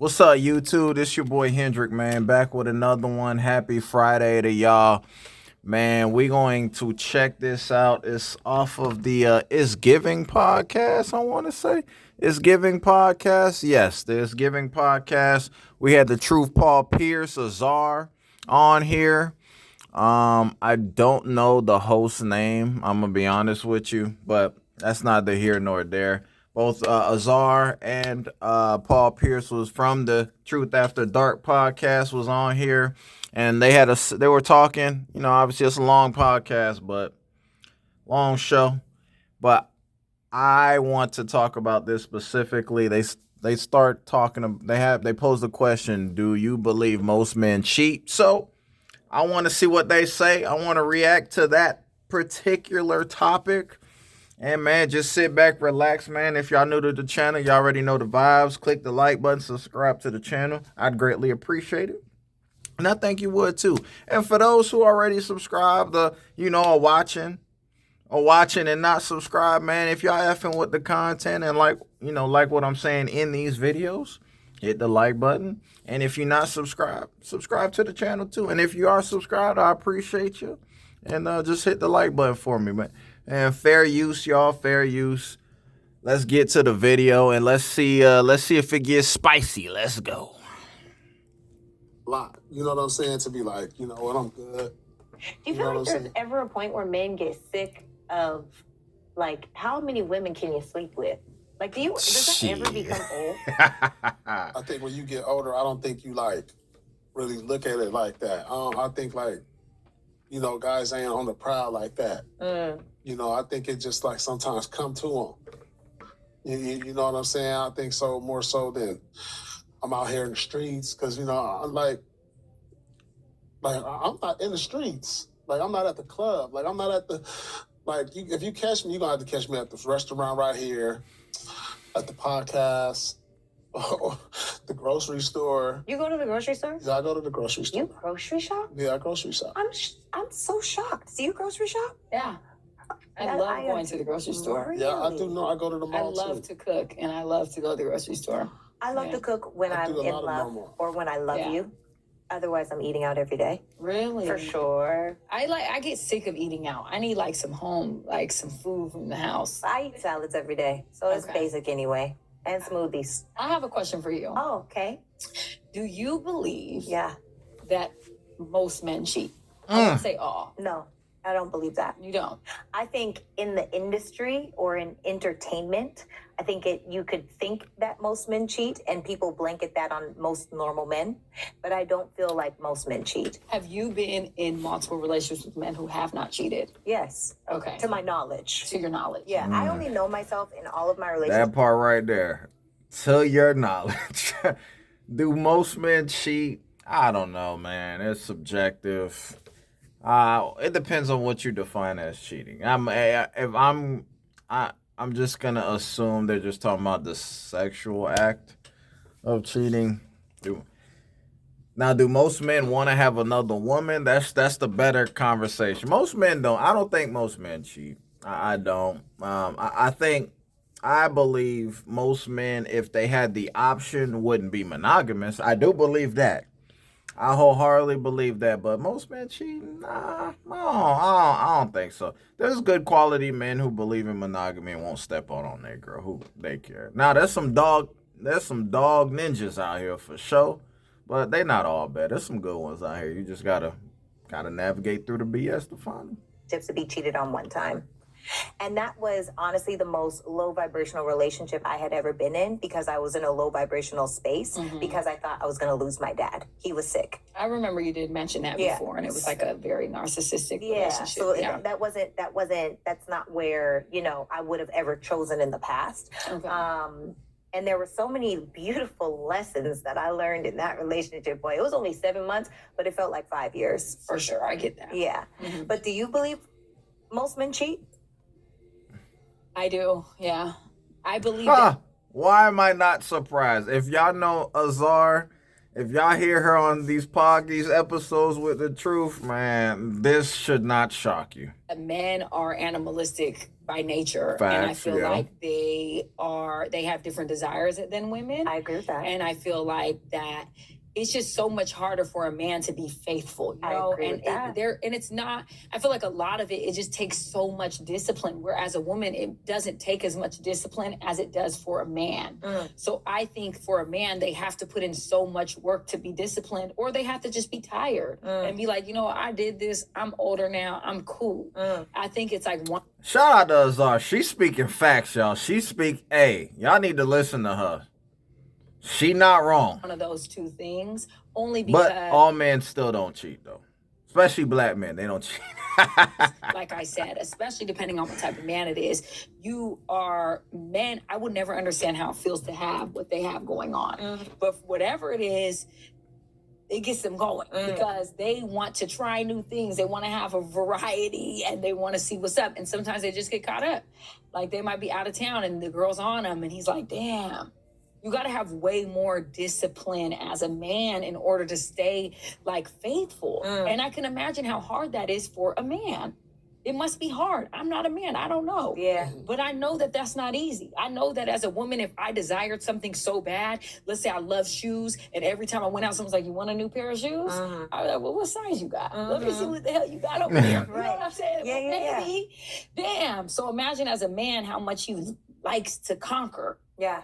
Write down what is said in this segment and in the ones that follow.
What's up, YouTube? This your boy Hendrick, man, back with another one. Happy Friday to y'all. Man, we going to check this out. It's off of the It's Giving podcast, I want to say. It's Giving podcast. Yes, the It's Giving podcast. We had the Truth Paul Pierce, Azar, on here. I don't know the host name. I'm gonna be honest with you, but that's neither here nor there. Both Azar and Paul Pierce was from the Truth After Dark podcast was on here, and they were talking. You know, obviously it's a long podcast, but long show. But I want to talk about this specifically. They start talking. They pose the question: do you believe most men cheat? So I want to see what they say. I want to react to that particular topic. And man, just sit back, relax, man. If y'all new to the channel, y'all already know the vibes. Click the like button, subscribe to the channel. I'd greatly appreciate it. And I think you would too. And for those who already subscribed, are watching and not subscribed, man, if y'all effing with the content and like what I'm saying in these videos, hit the like button. And if you're not subscribed, subscribe to the channel too. And if you are subscribed, I appreciate you. And just hit the like button for me, man. And fair use, y'all, fair use. Let's get to the video and let's see if it gets spicy. Let's go. Lot, you know what I'm saying? To be like, you know what, I'm good. Do you feel like there's ever a point where men get sick of, like, how many women can you sleep with? Like, does that ever become old? I think when you get older, I don't think you like really look at it like that. I think like, you know, guys ain't on the prowl like that. You know, I think it just like sometimes come to them. You know what I'm saying? I think so more so than I'm out here in the streets because, you know, I'm not in the streets. Like, I'm not at the club. Like, I'm not at the, like, if you catch me, you're going to have to catch me at the restaurant right here, at the podcast, the grocery store. You go to the grocery store? Yeah, I go to the grocery store. You grocery shop? Yeah, I grocery shop. I'm so shocked. Do you grocery shop? Yeah. I love going to the grocery store. Really? Yeah, I do know. I go to the I mall love to cook, and I love to go to the grocery store. I love to cook when I'm in love or when I love you. Otherwise, I'm eating out every day. Really? For sure. I get sick of eating out. I need like some food from the house. I eat salads every day, so it's basic anyway. And smoothies. I have a question for you. Oh, okay. Do you believe Yeah. that most men cheat? I won't say all. No, I don't believe that. You don't? I think in the industry or in entertainment, I think you could think that most men cheat and people blanket that on most normal men, but I don't feel like most men cheat. Have you been in multiple relationships with men who have not cheated? Yes. Okay. To my knowledge. To your knowledge. Yeah, I only know myself in all of my relationships. That part right there. To your knowledge. Do most men cheat? I don't know, man. It's subjective. It depends on what you define as cheating. I'm just gonna assume they're just talking about the sexual act of cheating. Do most men want to have another woman? That's the better conversation. Most men don't. I don't think most men cheat. I don't. I believe most men, if they had the option, wouldn't be monogamous. I do believe that. I wholeheartedly believe that, but most men cheat? Nah, I don't think so. There's good quality men who believe in monogamy and won't step on their girl who they care. Now, there's some dog ninjas out here for sure, but they not all bad. There's some good ones out here. You just gotta navigate through the BS to find them. To be cheated on one time. And that was honestly the most low vibrational relationship I had ever been in because I was in a low vibrational space because I thought I was going to lose my dad. He was sick. I remember you did mention that before, and it was like a very narcissistic relationship. So that's not where, you know, I would have ever chosen in the past. Okay. And there were so many beautiful lessons that I learned in that relationship. Boy, it was only 7 months, but it felt like 5 years. For sure, I get that. Yeah. But do you believe most men cheat? I do, yeah. I believe that. Why am I not surprised? If y'all know Azar If y'all hear her on these episodes with the truth, man, this should not shock you. Men are animalistic by nature, Facts, and I feel yeah. like they have different desires than women. I agree with that. And I feel like that it's just so much harder for a man to be faithful, you know. I agree with that. And it's not. I feel like a lot of it just takes so much discipline. Whereas a woman, it doesn't take as much discipline as it does for a man. So I think for a man, they have to put in so much work to be disciplined, or they have to just be tired and be like, you know, I did this. I'm older now. I'm cool. I think it's like one. Shout out to Azar. She's speaking facts, y'all. Hey, y'all need to listen to her. She not wrong. One of those two things, only because, But all men still don't cheat, though. Especially black men, they don't cheat. like I said, especially depending on what type of man it is, you are men. I would never understand how it feels to have what they have going on, but whatever it is, it gets them going because they want to try new things. They want to have a variety and they want to see what's up. And sometimes they just get caught up. Like they might be out of town and the girl's on them and he's like, damn. You got to have way more discipline as a man in order to stay like faithful. And I can imagine how hard that is for a man. It must be hard. I'm not a man. I don't know. Yeah. But I know that that's not easy. I know that as a woman, if I desired something so bad, let's say I love shoes, and every time I went out, someone's like, you want a new pair of shoes? I was like, well, what size you got? Let me see what the hell you got over there. You know what I'm saying? Yeah, Maybe. Damn. So imagine as a man how much he likes to conquer. Yeah.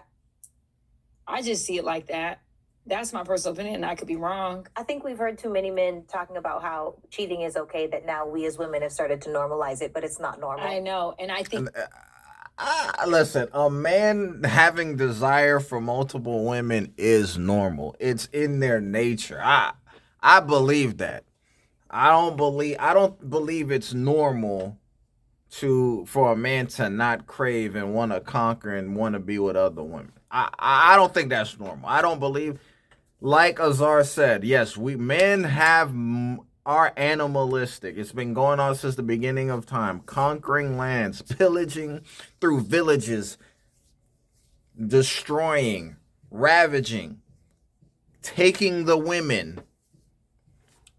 I just see it like that. That's my personal opinion. I could be wrong. I think we've heard too many men talking about how cheating is okay, that now we as women have started to normalize it, but it's not normal. I know. And I think... Listen, a man having desire for multiple women is normal. It's in their nature. I believe that. I don't believe it's normal for a man to not crave and want to conquer and want to be with other women. I don't think that's normal. I don't believe, like Azar said, yes, men are animalistic. It's been going on since the beginning of time, conquering lands, pillaging through villages, destroying, ravaging, taking the women.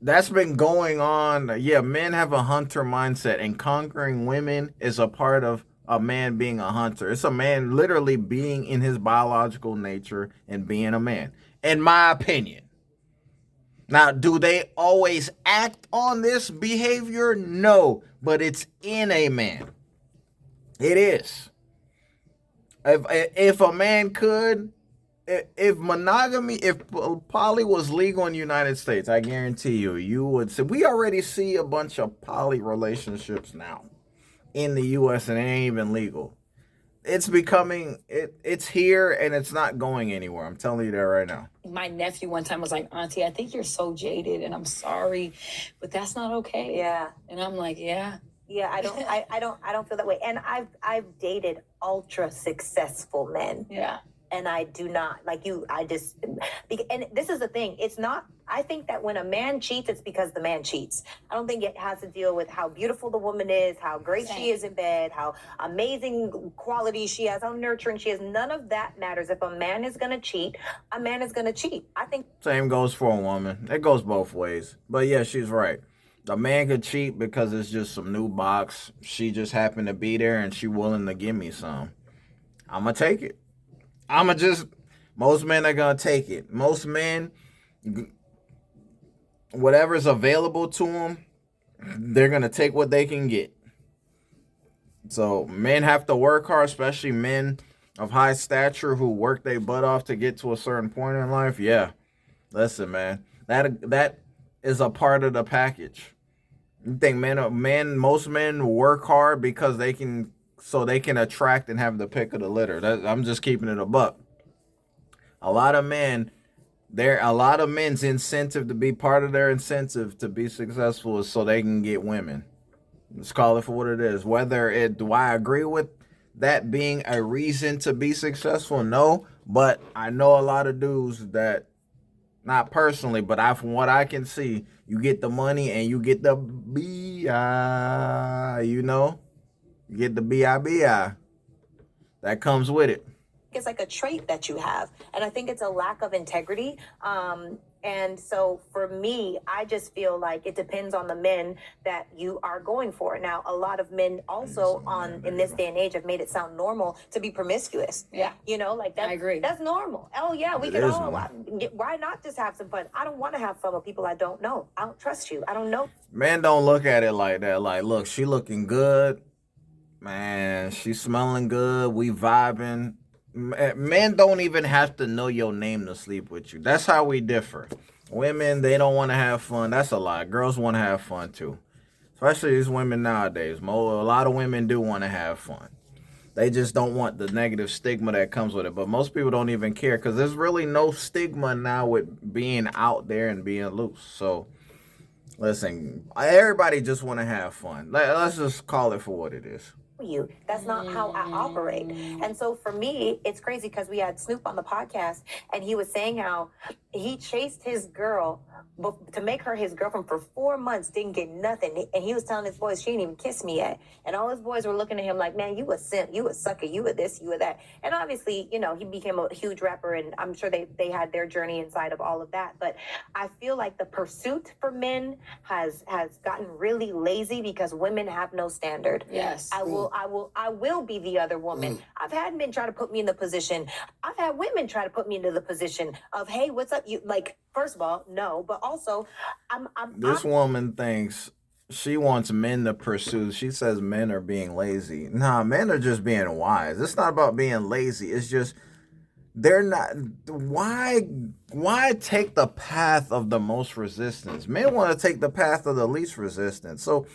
That's been going on. Yeah, men have a hunter mindset, and conquering women is a part of a man being a hunter. It's a man literally being in his biological nature and being a man, in my opinion. Now, do they always act on this behavior? No, but it's in a man. It is. If a man could, if poly was legal in the United States, I guarantee you would say, we already see a bunch of poly relationships now in the U.S. and it ain't even legal. It's becoming, it's here and it's not going anywhere. I'm telling you that right now. My nephew one time was like, Auntie, I think you're so jaded and I'm sorry, but that's not okay. Yeah. And I'm like, yeah. Yeah, I don't feel that way. And I've dated ultra successful men. Yeah. And I do not, like you, and this is the thing, it's not, I think that when a man cheats, it's because the man cheats. I don't think it has to deal with how beautiful the woman is, how great she is in bed, how amazing quality she has, how nurturing she is. None of that matters. If a man is going to cheat, a man is going to cheat. I think. Same goes for a woman. It goes both ways. But yeah, she's right. A man could cheat because it's just some new box. She just happened to be there and she willing to give me some. I'm going to take it. Most men are going to take it. Most men, whatever's available to them, they're going to take what they can get. So men have to work hard, especially men of high stature who work their butt off to get to a certain point in life. Yeah. Listen, man, that is a part of the package. You think most men work hard because they can attract and have the pick of the litter. I'm just keeping it a buck. A lot of men's incentive to be part of their incentive to be successful is so they can get women. Let's call it for what it is. Do I agree with that being a reason to be successful? No, but I know a lot of dudes that, not personally, but from what I can see, you get the money and you get the B.I., you get the B.I.B.I. That comes with it. it's like a trait that you have. And I think it's a lack of integrity. And so for me, I just feel like it depends on the men that you are going for. Now, a lot of men also in this day and age have made it sound normal to be promiscuous. Yeah. You know, like that. I agree. That's normal. Oh yeah, we It can is all. normal. Why not just have some fun? I don't want to have fun with people I don't know. I don't trust you. I don't know. Men don't look at it like that. Like, look, she looking good. Man, she smelling good. We vibing. Men don't even have to know your name to sleep with you. That's how we differ. Women, they don't want to have fun. That's a lie. Girls want to have fun too. Especially these women nowadays. A lot of women do want to have fun. They just don't want the negative stigma that comes with it. But most people don't even care because there's really no stigma now with being out there and being loose. So, listen, everybody just want to have fun. Let's just call it for what it is. You. That's not how I operate. And so for me, it's crazy because we had Snoop on the podcast and he was saying how he chased his girl to make her his girlfriend for 4 months, didn't get nothing. And he was telling his boys, she didn't even kiss me yet. And all his boys were looking at him like, man, you a simp, you a sucker, you a this, you a that. And obviously, you know, he became a huge rapper and I'm sure they had their journey inside of all of that. But I feel like the pursuit for men has gotten really lazy because women have no standard. Yes. I will be the other woman. I've had men try to put me in the position. I've had women try to put me into the position of, hey, what's up? You like, first of all, no, but also This woman thinks she wants men to pursue. She says men are being lazy. Nah, men are just being wise. It's not about being lazy. It's just they're not. Why take the path of the most resistance? Men want to take the path of the least resistance. So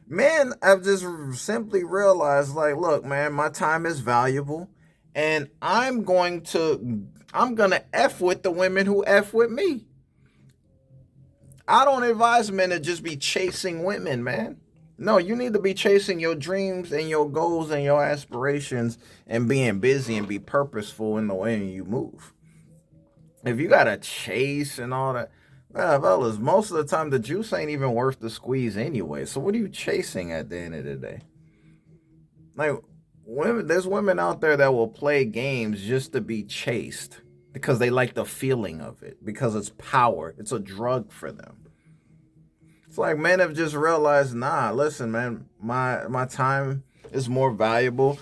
men have just simply realized, like, look, man, my time is valuable, and I'm gonna F with the women who F with me. I don't advise men to just be chasing women, man. No, you need to be chasing your dreams and your goals and your aspirations and being busy and be purposeful in the way you move. If you gotta chase and all that, well, fellas, most of the time the juice ain't even worth the squeeze anyway. So what are you chasing at the end of the day? Like, there's women out there that will play games just to be chased because they like the feeling of it, because it's power. It's a drug for them. It's like men have just realized, nah, listen, man, my time is more valuable.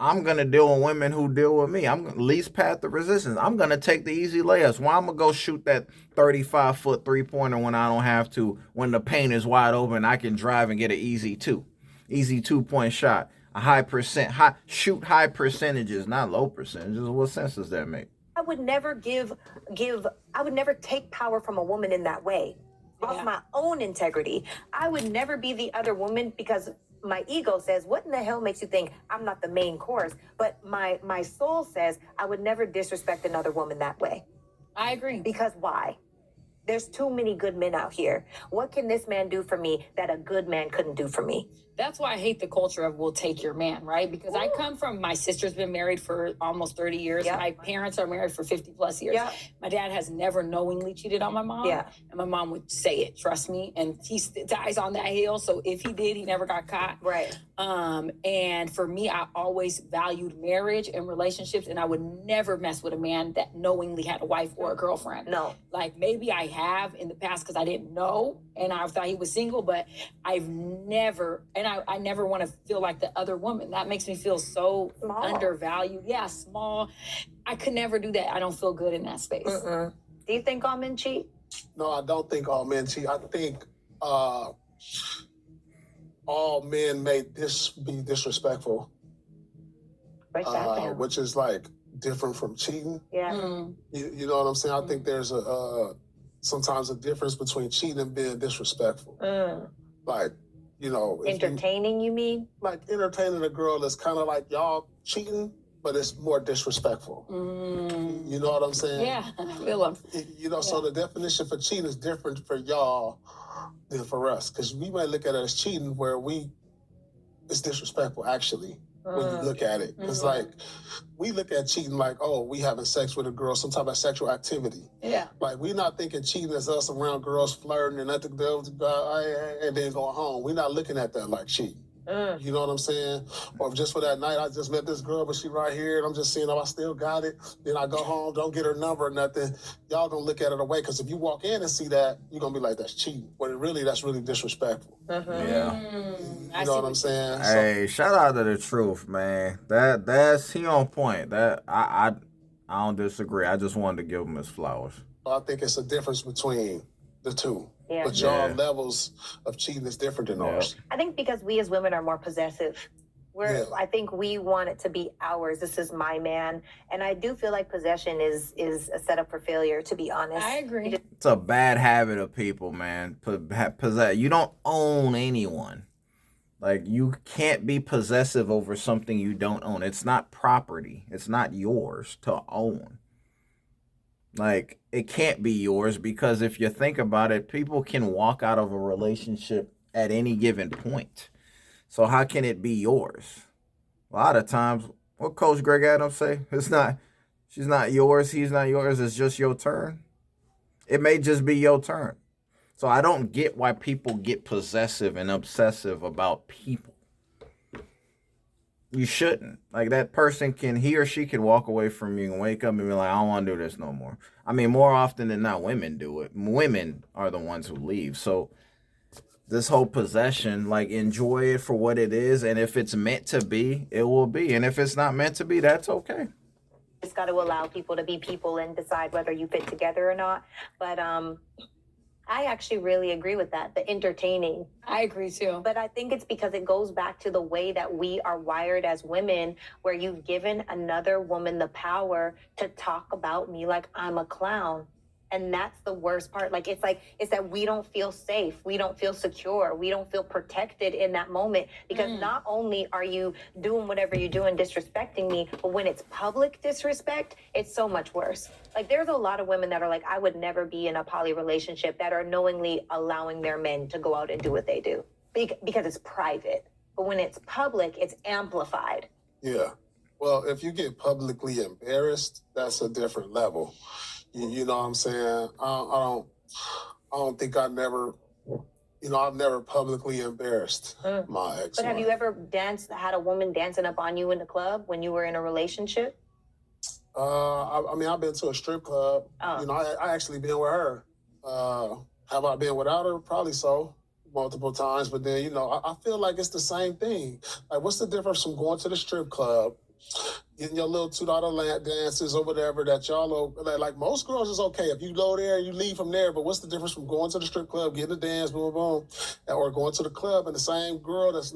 I'm going to deal with women who deal with me. I'm least path of resistance. I'm going to take the easy layups. Why I'm going to go shoot that 35-foot three-pointer when I don't have to, when the paint is wide open, I can drive and get an easy 2-point shot. Shoot high percentages, not low percentages. What sense does that make? I would never I would never take power from a woman in that way. Off my own integrity. I would never be the other woman because my ego says, what in the hell makes you think I'm not the main course? But my soul says I would never disrespect another woman that way. I agree. Because why? There's too many good men out here. What can this man do for me that a good man couldn't do for me? That's why I hate the culture of we'll take your man, right? Because I come from, my sister's been married for almost 30 years. Yep. My parents are married for 50 plus years. Yep. My dad has never knowingly cheated on my mom. Yeah. And my mom would say it, trust me. And he dies on that hill. So if he did, he never got caught. Right. And for me, I always valued marriage and relationships. And I would never mess with a man that knowingly had a wife or a girlfriend. No. Like maybe I have in the past because I didn't know and I thought he was single, but I've never, and I never want to feel like the other woman. That makes me feel so Small. undervalued. Yeah, small. I could never do that. I don't feel good in that space. Do you think all men cheat? No, I don't think all men cheat. I think all men may be disrespectful, Break that down. which is like different from cheating. Yeah. Mm. You know what I'm saying? I think there's sometimes a difference between cheating and being disrespectful. Like, you know, Entertaining, you mean? like entertaining a girl is kind of like y'all cheating, but it's more disrespectful. Mm. You know what I'm saying? Yeah, I feel him. You know, so the definition for cheating is different for y'all than for us, because we might look at it as cheating where it's disrespectful actually when you look at it. It's like we look at cheating like, oh, we having sex with a girl, some type of sexual activity. Yeah. Like we not thinking cheating is us around girls flirting and let the girls go and then go home. We're not looking at that like cheating. You know what I'm saying? Or just for that night, I just met this girl, but she right here, and I'm just seeing if I still got it. Then I go home, don't get her number or nothing. Y'all gonna look at it away, because if you walk in and see that, you're gonna be like, that's cheating. But that's really disrespectful. Yeah. You know what I'm saying? Hey, shout out to the truth, man. That's he on point. That I don't disagree. I just wanted to give him his flowers. I think it's a difference between the two. Yeah. But y'all levels of cheating is different than ours. I think because we as women are more possessive. I think we want it to be ours. This is my man. And I do feel like possession is a setup for failure, to be honest. I agree. It's a bad habit of people, man. You don't own anyone. Like, you can't be possessive over something you don't own. It's not property. It's not yours to own. Like, it can't be yours, because if you think about it, people can walk out of a relationship at any given point. So how can it be yours? A lot of times, what Coach Greg Adams say? She's not yours, he's not yours, it's just your turn. It may just be your turn. So I don't get why people get possessive and obsessive about people. You shouldn't. Like, that person he or she can walk away from you and wake up and be like, I don't want to do this no more. I mean, more often than not, women do it. Women are the ones who leave. So this whole possession, like, enjoy it for what it is. And if it's meant to be, it will be. And if it's not meant to be, that's okay. Just got to allow people to be people and decide whether you fit together or not. But I actually really agree with that, the entertaining. I agree too. But I think it's because it goes back to the way that we are wired as women, where you've given another woman the power to talk about me like I'm a clown. And that's the worst part. It's that we don't feel safe. We don't feel secure. We don't feel protected in that moment, because not only are you doing whatever you do and disrespecting me, but when it's public disrespect, it's so much worse. Like, there's a lot of women that are like, I would never be in a poly relationship, that are knowingly allowing their men to go out and do what they do because it's private. But when it's public, it's amplified. Yeah. Well, if you get publicly embarrassed, that's a different level. You know what I'm saying? I don't think I've never publicly embarrassed my ex. But have you ever had a woman dancing up on you in the club when you were in a relationship? I mean, I've been to a strip club. Oh. You know, I actually been with her. Have I been without her? Probably so, multiple times. But then, I feel like it's the same thing. Like, what's the difference from going to the strip club, getting your little $2 lap dances or whatever that y'all like most girls is okay if you go there and you leave from there, but what's the difference from going to the strip club, getting a dance, boom, boom, or going to the club and the same girl that's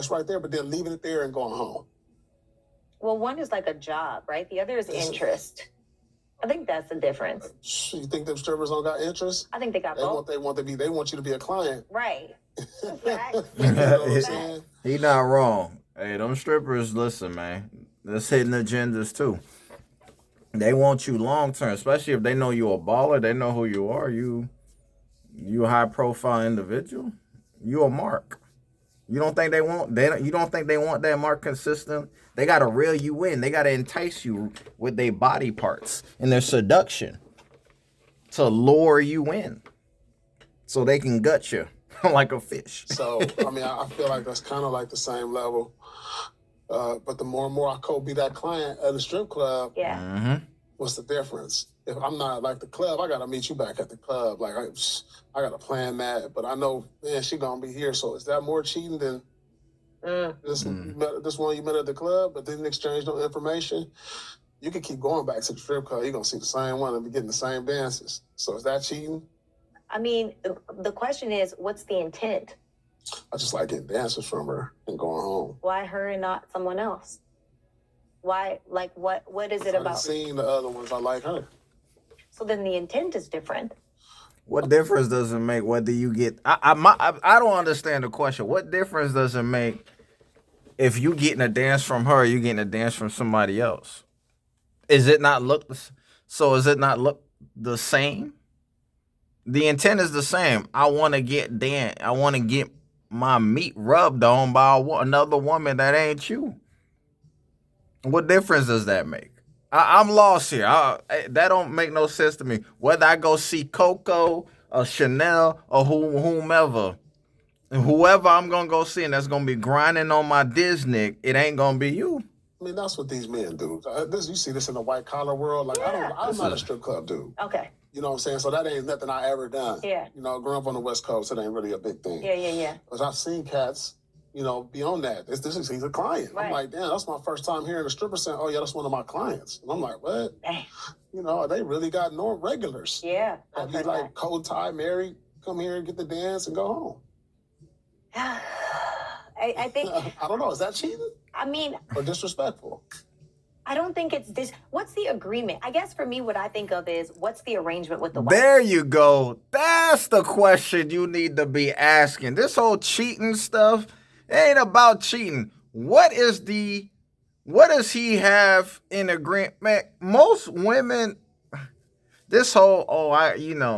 right there, but then leaving it there and going home? Well, one is like a job, right? The other is interest. I think that's the difference. You think them strippers don't got interest? I think they got both. They want you to be a client. Right. You know what I'm saying? He not wrong. Hey, them strippers, listen, man, that's hidden agendas too. They want you long term, especially if they know you a baller, they know who you are. You a high profile individual. You a mark. You don't think they want that mark consistent? They gotta reel you in. They gotta entice you with their body parts and their seduction to lure you in, so they can gut you like a fish. So I mean, I feel like that's kind of like the same level. But the more and more I be that client at the strip club, what's the difference? If I'm not like the club, I gotta meet you back at the club. Like I gotta plan that. But I know, man, she gonna be here. So is that more cheating than this one you met at the club, but didn't exchange no information? You can keep going back to the strip club. You're gonna see the same one and be getting the same dances. So is that cheating? I mean, the question is, what's the intent? I just like getting dances from her and going home. Why her and not someone else? Why, like, what is it about? I've seen the other ones. I like her. So then the intent is different. What difference does it make whether you get? I don't understand the question. What difference does it make if you getting a dance from her, or you getting a dance from somebody else? Is it not look the same? The intent is the same. I want to get my meat rubbed on by another woman that ain't you. What difference does that make? I'm lost here. That don't make no sense to me. Whether I go see Coco or Chanel or whomever, whoever I'm gonna go see and that's gonna be grinding on my Disney, it ain't gonna be you. I mean, that's what these men do. You see this in the white collar world. Like, I'm not a strip club dude. Okay. You know what I'm saying? So that ain't nothing I ever done. Yeah. You know, growing up on the West Coast, it ain't really a big thing. Yeah. Because I've seen cats, you know, be on that. He's a client. Right. I'm like, damn, that's my first time hearing a stripper saying, oh, yeah, that's one of my clients. And I'm like, what? Dang. You know, they really got regulars. Yeah. That be like cold tie, married, come here and get the dance and go home. I think. I don't know. Is that cheating? I mean, or disrespectful? I don't think it's this. What's the agreement? I guess for me, what I think of is what's the arrangement with the wife? There you go. That's the question you need to be asking. This whole cheating stuff ain't about cheating. What does he have in agreement? Man, most women, this whole,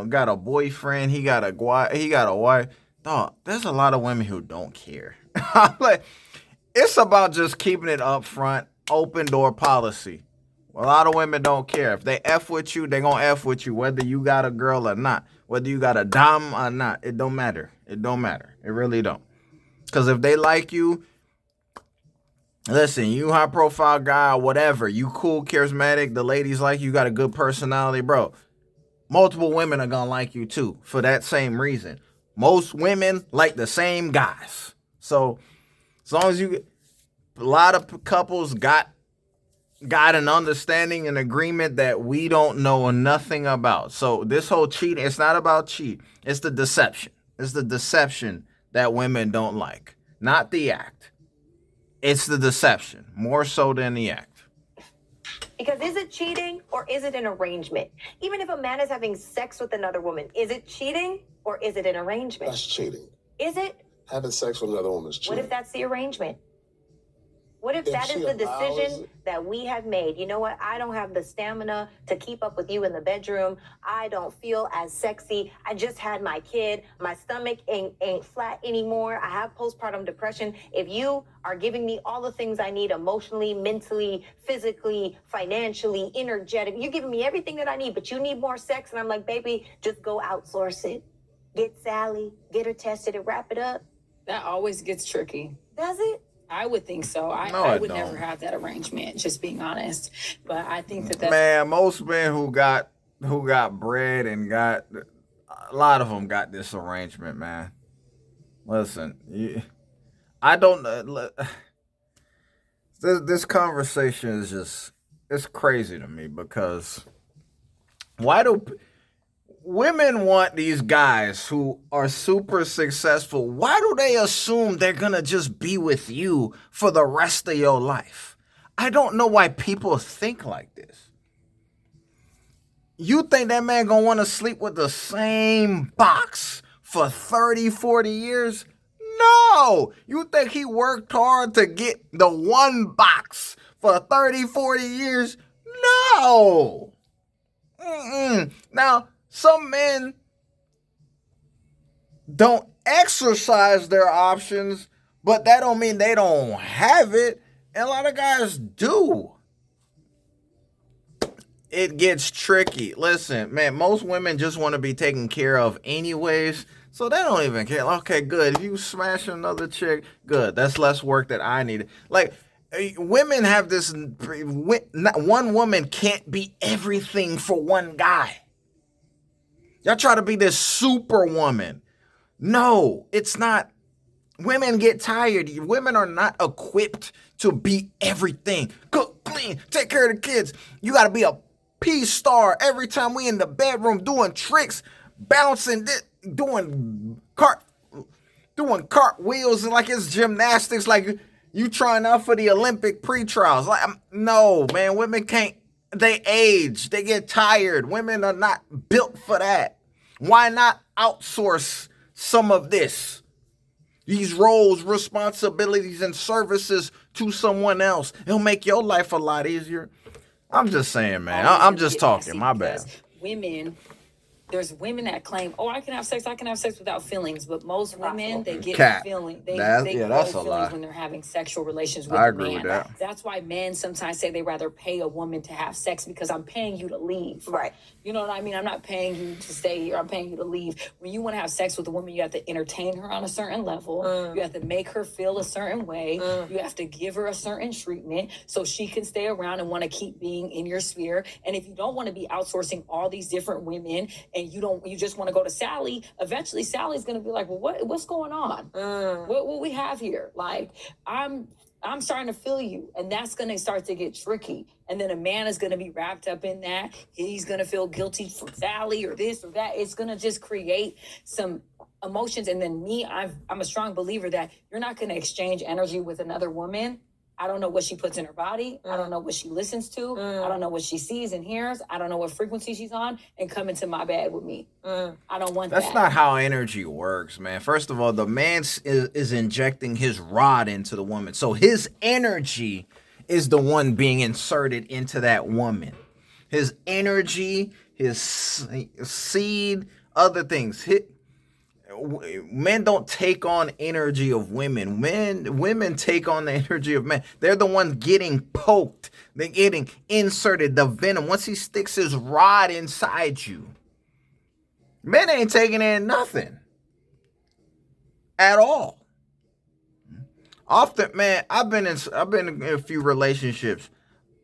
got a boyfriend, he got a wife. Dog, there's a lot of women who don't care. Like, it's about just keeping it up front. Open door policy. A lot of women don't care. If they F with you, they gonna F with you, whether you got a girl or not, whether you got a dom or not. It don't matter. It don't matter. It really don't. Because if they like you, listen, you high profile guy or whatever, you cool, charismatic, the ladies like you, got a good personality, bro. Multiple women are gonna like you too for that same reason. Most women like the same guys. So as long as you, a lot of couples got an understanding and agreement that we don't know nothing about. So this whole cheating, it's not about cheat. It's the deception. It's the deception that women don't like, not the act. It's the deception, more so than the act. Because is it cheating or is it an arrangement? Even if a man is having sex with another woman, is it cheating or is it an arrangement? That's cheating. Is it? Having sex with another woman is cheating. What if that's the arrangement? What if that is the decision that we have made? You know what? I don't have the stamina to keep up with you in the bedroom. I don't feel as sexy. I just had my kid. My stomach ain't flat anymore. I have postpartum depression. If you are giving me all the things I need emotionally, mentally, physically, financially, energetic, you're giving me everything that I need, but you need more sex. And I'm like, baby, just go outsource it. Get Sally, get her tested and wrap it up. That always gets tricky. Does it? I would think so. I would never have that arrangement, just being honest. But I think that's... Man, most men who got bread and got, a lot of them got this arrangement, man. Listen, I don't, this conversation is just, it's crazy to me because why do women want these guys who are super successful? Why do they assume they're going to just be with you for the rest of your life? I don't know why people think like this. You think that man going to want to sleep with the same box for 30, 40 years? No. You think he worked hard to get the one box for 30, 40 years? No. Now, some men don't exercise their options, but that don't mean they don't have it. And a lot of guys do. It gets tricky. Listen, man, most women just want to be taken care of anyways, so they don't even care. Okay, good. If you smash another chick, good. That's less work that I need. Like, women have this, one woman can't be everything for one guy. Y'all try to be this superwoman. No, it's not. Women get tired. Women are not equipped to be everything. Cook, clean, take care of the kids. You got to be a peace star every time we in the bedroom doing tricks, bouncing, doing cartwheels and like it's gymnastics, like you trying out for the Olympic pre-trials. Like, no, man, women can't. They age. They get tired. Women are not built for that. Why not outsource some of this? These roles, responsibilities, and services to someone else. It'll make your life a lot easier. I'm just saying, man. I'm just talking. My bad. Women there's women that claim, oh, I can have sex without feelings. But most women, they get Cap. feeling, they That's grow a feelings lie. when they're having sexual relations with I a agree man. with that. That's why men sometimes say they rather pay a woman to have sex because I'm paying you to leave. Right. You know what I mean? I'm not paying you to stay here. I'm paying you to leave. When you want to have sex with a woman, you have to entertain her on a certain level. You have to make her feel a certain way. You have to give her a certain treatment so she can stay around and want to keep being in your sphere. And if you don't want to be outsourcing all these different women and you just want to go to Sally, eventually Sally's going to be like, well, what's going on? What we have here? Like, I'm starting to feel you, and that's going to start to get tricky. And then a man is going to be wrapped up in that. He's going to feel guilty for Sally or this or that. It's going to just create some emotions. And then me, I'm a strong believer that you're not going to exchange energy with another woman. I don't know what she puts in her body. I don't know what she listens to. I don't know what she sees and hears. I don't know what frequency she's on, and come into my bed with me. I don't want that. That's not how energy works, man. First of all, the man is injecting his rod into the woman. So his energy is the one being inserted into that woman. His energy, his seed, other things. Men don't take on energy of women. Women take on the energy of men. They're the ones getting poked. They're getting inserted. The venom. Once he sticks his rod inside you, men ain't taking in nothing at all. Often, man, I've been in a few relationships.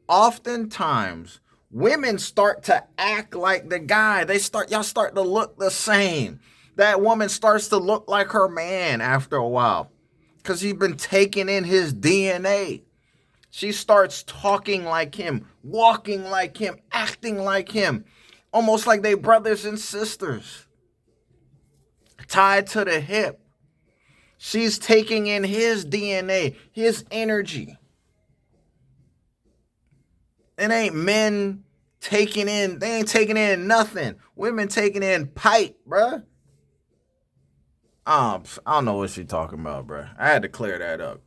Oftentimes, women start to act like the guy. Y'all start to look the same. That woman starts to look like her man after a while because he's been taking in his DNA. She starts talking like him, walking like him, acting like him, almost like they brothers and sisters, tied to the hip. She's taking in his DNA, his energy. It ain't men taking in, they ain't taking in nothing. Women taking in pipe, bruh. I don't know what she's talking about, bro. I had to clear that up.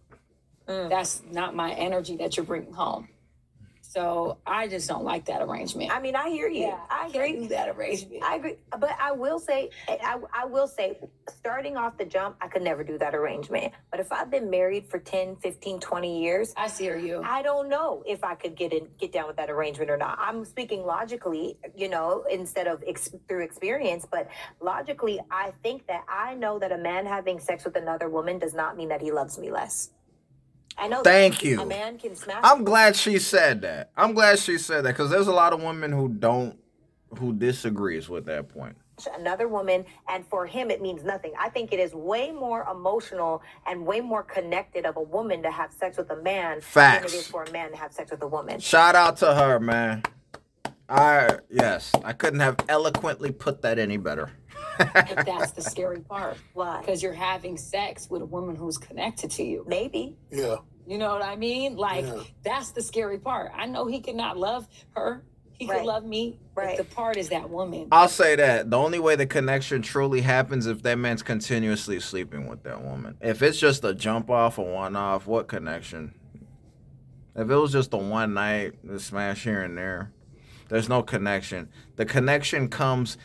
That's not my energy that you're bringing home. So I just don't like that arrangement. I mean, I hear you. Yeah, I agree. Can't do that arrangement. I agree. But I will say, starting off the jump, I could never do that arrangement. But if I've been married for 10, 15, 20 years, I hear you. I don't know if I could get down with that arrangement or not. I'm speaking logically, instead of through experience. But logically, I think that I know that a man having sex with another woman does not mean that he loves me less. I know. Thank you. A man can smash. I'm glad she said that. Because there's a lot of women who disagrees with that point. Another woman, and for him it means nothing. I think it is way more emotional and way more connected of a woman to have sex with a man Facts. than it is for a man to have sex with a woman. Shout out to her, man. Yes, I couldn't have eloquently put that any better. But that's the scary part. Why? Because you're having sex with a woman who's connected to you. Maybe. Yeah. You know what I mean? Like, Yeah. That's the scary part. I know he could not love her. He could Right. love me. Right. But the part is that woman. I'll say that the only way the connection truly happens if that man's continuously sleeping with that woman. If it's just a jump off or one off, what connection? If it was just a one night smash here and there, there's no connection. The connection comes.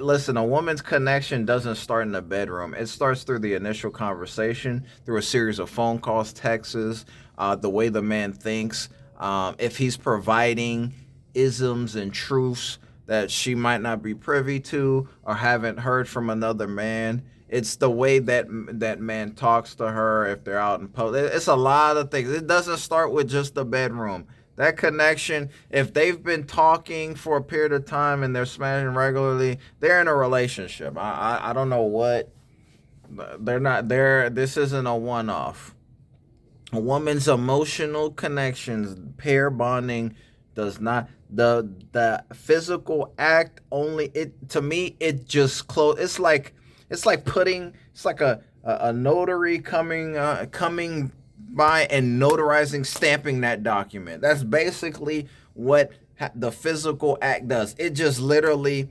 Listen, a woman's connection doesn't start in the bedroom. It starts through the initial conversation, through a series of phone calls, texts, the way the man thinks. If he's providing isms and truths that she might not be privy to or haven't heard from another man. It's the way that man talks to her if they're out in public. It's a lot of things. It doesn't start with just the bedroom. That connection, if they've been talking for a period of time and they're smashing regularly, they're in a relationship. I don't know what. They're not there. This isn't a one-off. A woman's emotional connections, pair bonding, does not. The physical act only. To me, it just close. It's like a notary coming by and notarizing, stamping that document. That's basically what the physical act does. It just literally,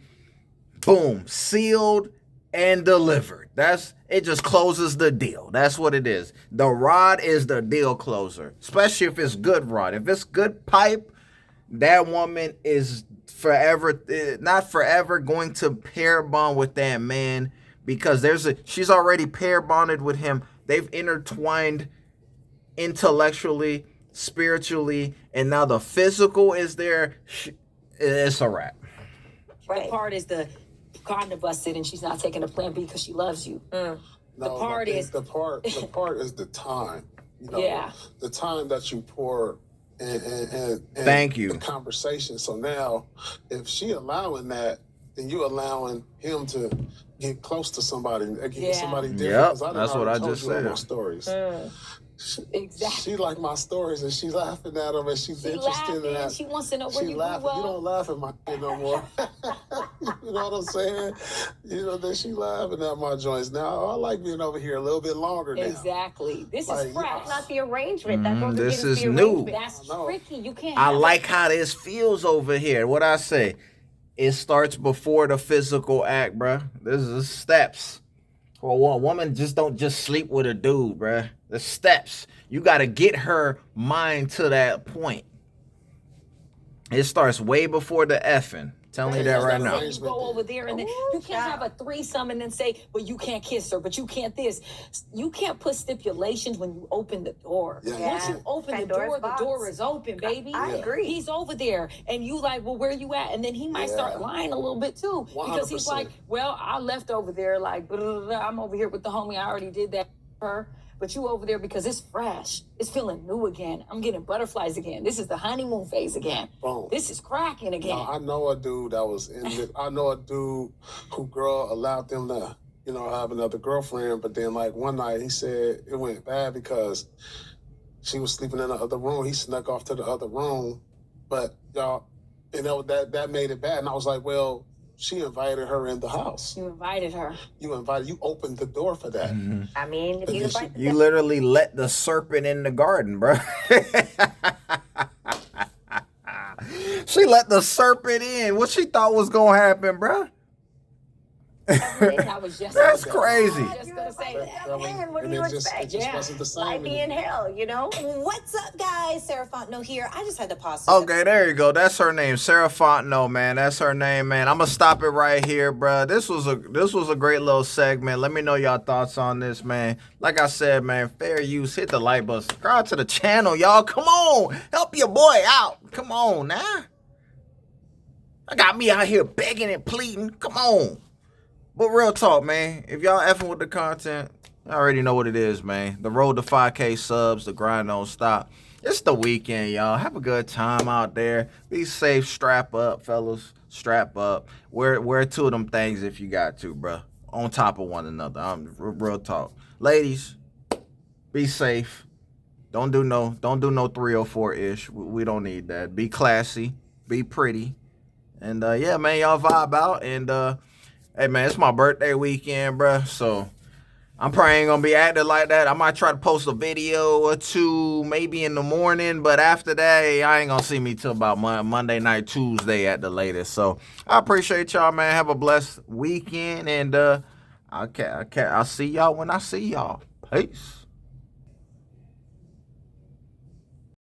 boom, sealed and delivered. It just closes the deal. That's what it is. The rod is the deal closer, especially if it's good rod. If it's good pipe, that woman is not forever going to pair bond with that man, because she's already pair bonded with him. They've intertwined intellectually, spiritually, and now the physical is there. It's a wrap. The part is the condom busted and she's not taking a plan B because she loves you. No, the part is the part is the time. You know, yeah. The time that you pour and thank you. The conversation. So now, if she allowing that, then you allowing him to get close to somebody, get somebody different. Yep, that's what I just said. My stories. Exactly. She like my stories, and she's laughing at them, and she's interested in that. She wants to know where she you laughing. grew up. You don't laugh at my kid no more. You know what I'm saying? You know, then she laughing at my joints. Now I like being over here a little bit longer now. Exactly. This is fresh. That's not the arrangement. That's this is the new. arrangement. That's tricky. You can't. I like how this feels over here. What I say, it starts before the physical act, bruh. This is steps. For a woman, just don't sleep with a dude, bruh. The steps. You got to get her mind to that point. It starts way before the effing. Telling you that right now. You go over there and then you can't have a threesome and then say, but you can't kiss her, but you can't this. You can't put stipulations when you open the door. Yeah. Once you open the door is open, baby. I agree. He's over there and you like, well, where you at? And then he might start lying a little bit too. 100%. Because he's like, well, I left over there like, blah, blah, blah. I'm over here with the homie. I already did that for her. But you over there because it's fresh. It's feeling new again. I'm getting butterflies again. This is the honeymoon phase again. Boom. This is cracking again. Now, I know a dude that was in it. I know a dude who girl allowed them to, you know, have another girlfriend. But then like one night he said it went bad because she was sleeping in the other room. He snuck off to the other room. But y'all, you know, that made it bad. And I was like, well, she invited her in the house. You invited her. You opened the door for that. Mm-hmm. I mean, if you invite You literally let the serpent in the garden, bro. She let the serpent in. What she thought was gonna happen, bro? I was just That's crazy. you invite that man, what do And you it just expect? wasn't the same. Life be in hell, you know? What's up, guys? Sarah Fontenot here. I just had to pause. Okay, there you go. That's her name, Sarah Fontenot, man. That's her name, man. I'm gonna stop it right here, bro. This was a great little segment. Let me know y'all thoughts on this, man. Like I said, man, fair use. Hit the like button. Subscribe to the channel, y'all. Come on, help your boy out. Come on, now. I got me out here begging and pleading. Come on. But real talk, man. If y'all effing with the content, I already know what it is, man. The road to 5K subs, the grind don't stop. It's the weekend, y'all. Have a good time out there. Be safe. Strap up, fellas. Strap up. Wear two of them things if you got to, bro. On top of one another. Real talk. Ladies, be safe. Don't do no 304-ish. We don't need that. Be classy. Be pretty. And yeah, man, y'all vibe out. And hey, man, it's my birthday weekend, bruh. So I'm probably ain't gonna be acting like that. I might try to post a video or two, maybe in the morning. But after that, hey, I ain't gonna see me till about Monday night, Tuesday at the latest. So I appreciate y'all, man. Have a blessed weekend. And I'll see y'all when I see y'all. Peace.